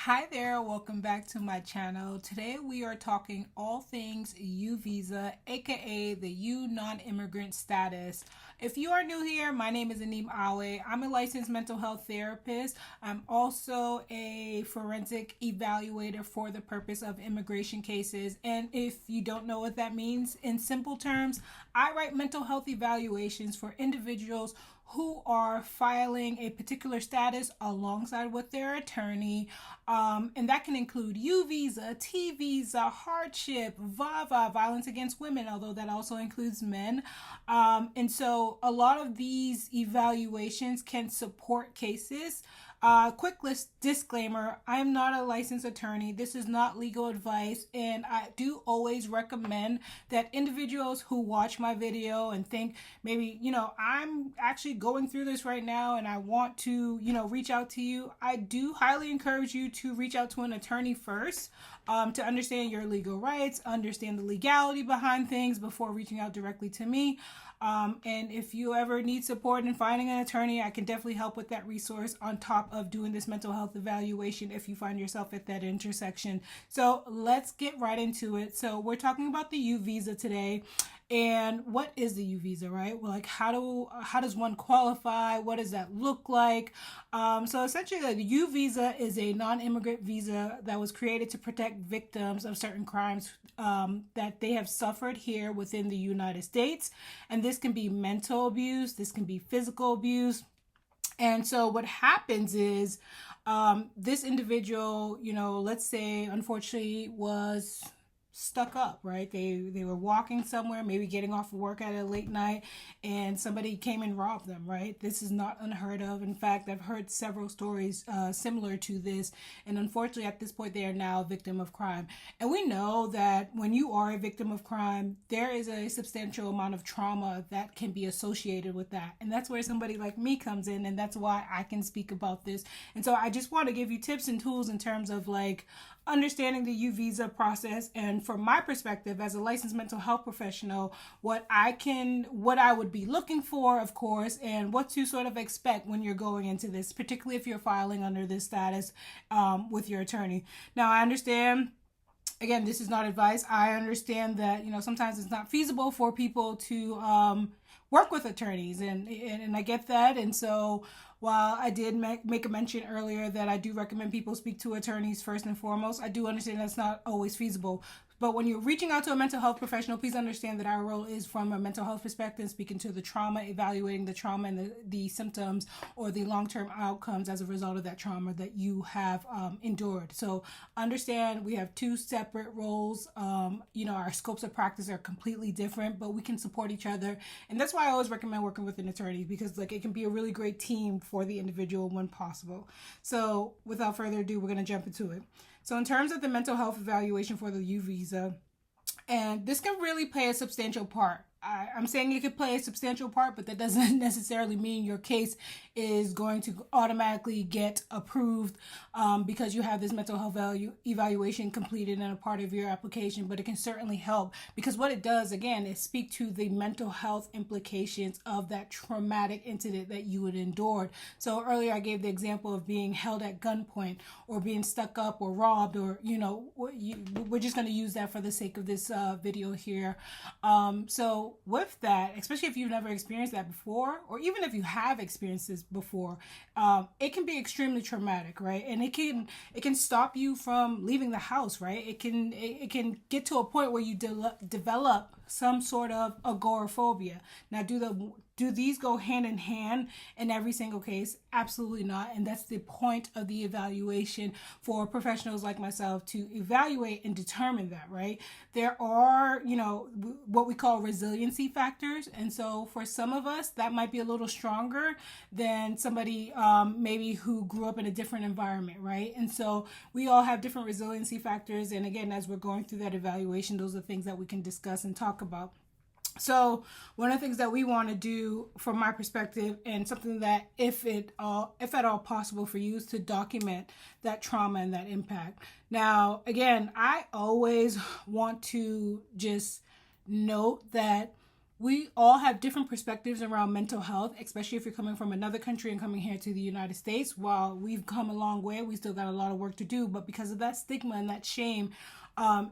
Hi there, welcome back to my channel. Today we are talking all things Uvisa, aka the U non-immigrant status. If you are new here, my name is Anim Awe. I'm a licensed mental health therapist. I'm also a forensic evaluator for the purpose of immigration cases. And if you don't know what that means, in simple terms, I write mental health evaluations for individuals who are filing a particular status alongside with their attorney. And that can include Uvisa, T visa, hardship, VAVA, violence against women, although that also includes men. And so a lot of these evaluations can support cases. Quick disclaimer, I am not a licensed attorney. This is not legal advice, and I do always recommend that individuals who watch my video and think maybe, I'm actually going through this right now and I want to, reach out to you. I do highly encourage you to reach out to an attorney first to understand your legal rights, understand the legality behind things before reaching out directly to me. And if you ever need support in finding an attorney, I can definitely help with that resource on top of doing this mental health evaluation if you find yourself at that intersection. So let's get right into it. So we're talking about the U visa today. And what is the U visa, right? Well, like how does one qualify? What does that look like? So essentially, the U visa is a non-immigrant visa that was created to protect victims of certain crimes that they have suffered here within the United States. And this can be mental abuse, this can be physical abuse. And so what happens is this individual, let's say, unfortunately, was stuck up, right? They were walking somewhere, maybe getting off of work at a late night, and somebody came and robbed them, right? This is not unheard of. In fact, I've heard several stories similar to this, and unfortunately at this point they are now a victim of crime. And we know that when you are a victim of crime, there is a substantial amount of trauma that can be associated with that, and that's where somebody like me comes in, and that's why I can speak about this. And so I just want to give you tips and tools in terms of like understanding the U visa process, and from my perspective as a licensed mental health professional, what I would be looking for, of course, and what to sort of expect when you're going into this, particularly if you're filing under this status with your attorney. Now, I understand, again, this is not advice. I understand that, sometimes it's not feasible for people to work with attorneys, and I get that. And so while I did make a mention earlier that I do recommend people speak to attorneys first and foremost, I do understand that's not always feasible. But when you're reaching out to a mental health professional, please understand that our role is from a mental health perspective, speaking to the trauma, evaluating the trauma and the symptoms or the long-term outcomes as a result of that trauma that you have endured. So understand we have two separate roles. Our scopes of practice are completely different, but we can support each other. And that's why I always recommend working with an attorney, because it can be a really great team for the individual when possible. So without further ado, we're going to jump into it. So in terms of the mental health evaluation for the U visa, and this can really play a substantial part. I'm saying it could play a substantial part, but that doesn't necessarily mean your case is going to automatically get approved because you have this mental health evaluation completed and a part of your application. But it can certainly help, because what it does, again, is speak to the mental health implications of that traumatic incident that you had endured. So earlier I gave the example of being held at gunpoint or being stuck up or robbed, or, we're just going to use that for the sake of this video here. So with that, especially if you've never experienced that before, or even if you have experienced this before, it can be extremely traumatic, right? And it can stop you from leaving the house, right? It can get to a point where you develop some sort of agoraphobia. Now, do these go hand in hand in every single case? Absolutely not. And that's the point of the evaluation for professionals like myself, to evaluate and determine that, right? There are, what we call resiliency factors. And so for some of us, that might be a little stronger than somebody maybe who grew up in a different environment, right? And so we all have different resiliency factors. And again, as we're going through that evaluation, those are things that we can discuss and talk about. So one of the things that we want to do from my perspective, and something that if at all possible for you, is to document that trauma and that impact. Now, again, I always want to just note that we all have different perspectives around mental health, especially if you're coming from another country and coming here to the United States. While we've come a long way, we still got a lot of work to do. But because of that stigma and that shame,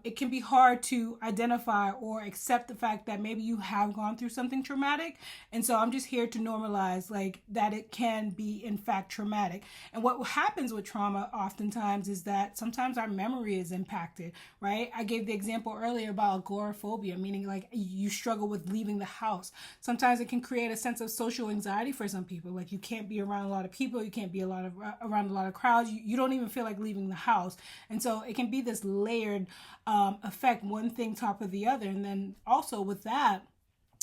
it can be hard to identify or accept the fact that maybe you have gone through something traumatic. And so I'm just here to normalize like that it can be in fact traumatic. And what happens with trauma oftentimes is that sometimes our memory is impacted, right? I gave the example earlier about agoraphobia, meaning like you struggle with leaving the house. Sometimes it can create a sense of social anxiety for some people. Like you can't be around a lot of people, you can't be around a lot of crowds, you don't even feel like leaving the house. And so it can be this layered affect, one thing top of the other. And then also with that,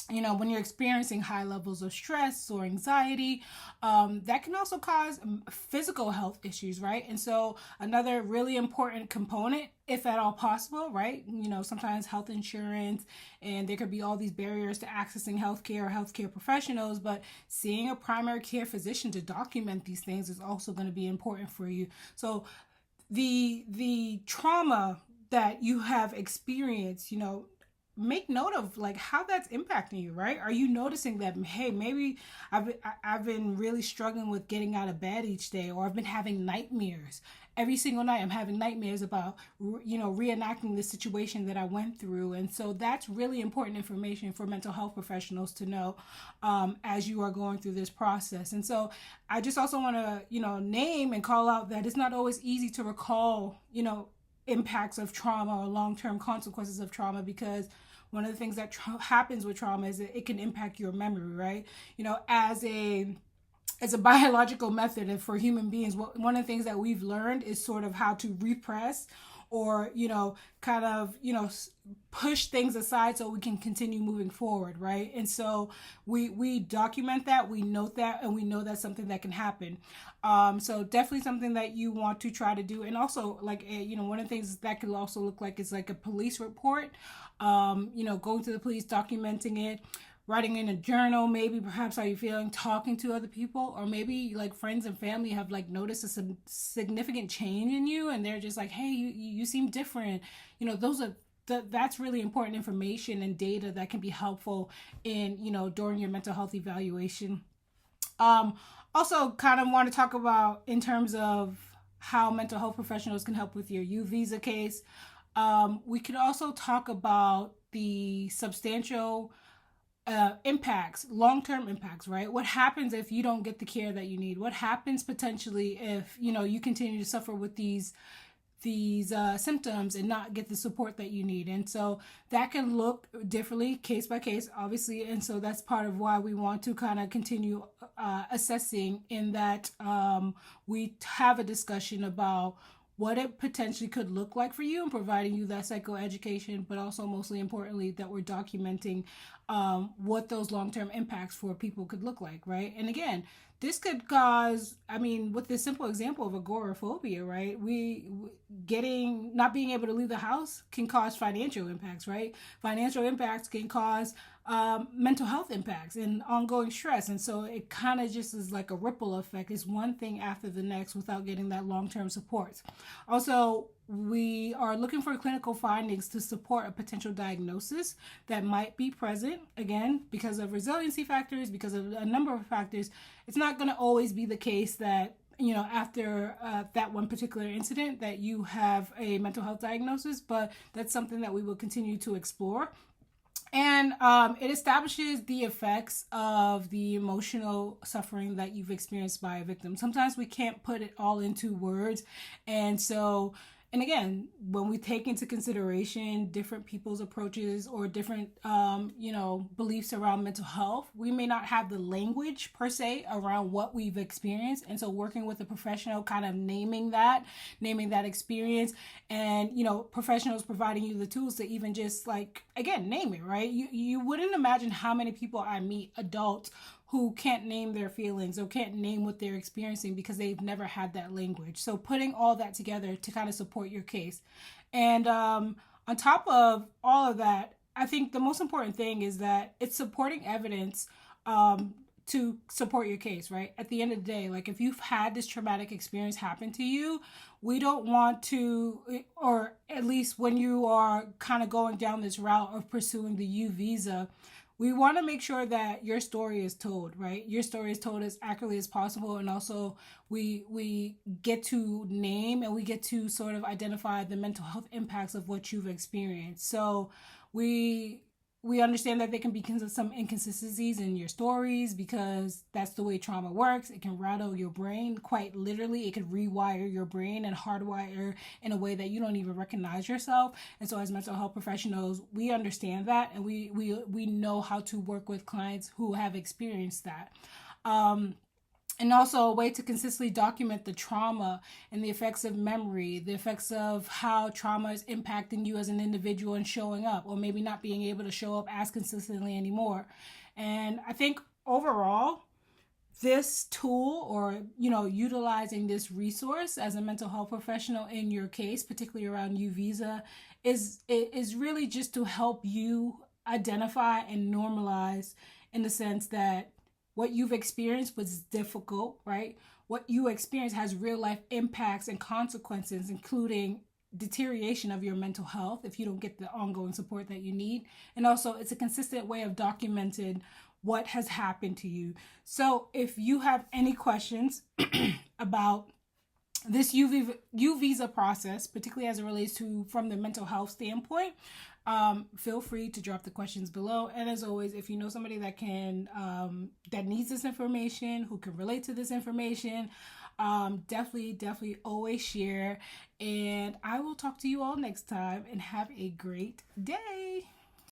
when you're experiencing high levels of stress or anxiety, that can also cause physical health issues, right? And so another really important component, if at all possible, right? Sometimes health insurance, and there could be all these barriers to accessing healthcare or healthcare professionals, but seeing a primary care physician to document these things is also going to be important for you. So the trauma that you have experienced, make note of like how that's impacting you, right? Are you noticing that, hey, maybe I've been really struggling with getting out of bed each day, or I've been having nightmares every single night. I'm having nightmares about, reenacting the situation that I went through. And so that's really important information for mental health professionals to know as you are going through this process. And so I just also want to, name and call out that it's not always easy to recall, impacts of trauma or long-term consequences of trauma, because one of the things that happens with trauma is that it can impact your memory, right? As a biological method and for human beings, one of the things that we've learned is sort of how to repress or, push things aside so we can continue moving forward, right? And so we document that, we note that, and we know that's something that can happen. So definitely something that you want to try to do. And also, like, one of the things that could also look like is like a police report, going to the police, documenting it, writing in a journal, maybe perhaps how you're feeling, talking to other people, or maybe like friends and family have like noticed a significant change in you, and they're just like, hey, you seem different. That's really important information and data that can be helpful in, during your mental health evaluation. Also kind of want to talk about in terms of how mental health professionals can help with your Uvisa case. We could also talk about the substantial impacts, long-term impacts, right? What happens if you don't get the care that you need? What happens potentially if, you continue to suffer with these symptoms and not get the support that you need? And so that can look differently case by case, obviously. And so that's part of why we want to kind of continue assessing, in that we have a discussion about what it potentially could look like for you and providing you that psychoeducation, but also mostly importantly that we're documenting what those long-term impacts for people could look like, right? And again, this could cause, with this simple example of agoraphobia, right? Not being able to leave the house can cause financial impacts, right? Financial impacts can cause mental health impacts and ongoing stress. And so it kind of just is like a ripple effect. It's one thing after the next without getting that long-term support. Also, we are looking for clinical findings to support a potential diagnosis that might be present. Again, because of resiliency factors, because of a number of factors, it's not going to always be the case that, after that one particular incident that you have a mental health diagnosis, but that's something that we will continue to explore. And it establishes the effects of the emotional suffering that you've experienced by a victim. Sometimes we can't put it all into words. And again, when we take into consideration different people's approaches or different, beliefs around mental health, we may not have the language per se around what we've experienced. And so working with a professional, kind of naming that experience, and, professionals providing you the tools to even just name it, right? You wouldn't imagine how many people I meet, adults, who can't name their feelings or can't name what they're experiencing because they've never had that language. So putting all that together to kind of support your case. And on top of all of that, I think the most important thing is that it's supporting evidence to support your case, right? At the end of the day, if you've had this traumatic experience happen to you, we don't want to, or at least when you are kind of going down this route of pursuing the Uvisa, we want to make sure that your story is told, right? Your story is told as accurately as possible. And also we get to name and we get to sort of identify the mental health impacts of what you've experienced. So we understand that there can be some inconsistencies in your stories because that's the way trauma works. It can rattle your brain quite literally. It could rewire your brain and hardwire in a way that you don't even recognize yourself. And so as mental health professionals, we understand that, and we know how to work with clients who have experienced that. And also a way to consistently document the trauma and the effects of memory, the effects of how trauma is impacting you as an individual and showing up, or maybe not being able to show up as consistently anymore. And I think overall, this tool, or utilizing this resource as a mental health professional in your case, particularly around Uvisa, is really just to help you identify and normalize, in the sense that what you've experienced was difficult, right? What you experience has real life impacts and consequences, including deterioration of your mental health if you don't get the ongoing support that you need. And also, it's a consistent way of documenting what has happened to you. So if you have any questions about this Uvisa process, particularly as it relates to from the mental health standpoint, feel free to drop the questions below. And as always, if you know somebody that can that needs this information, who can relate to this information, definitely always share. And I will talk to you all next time, and have a great day.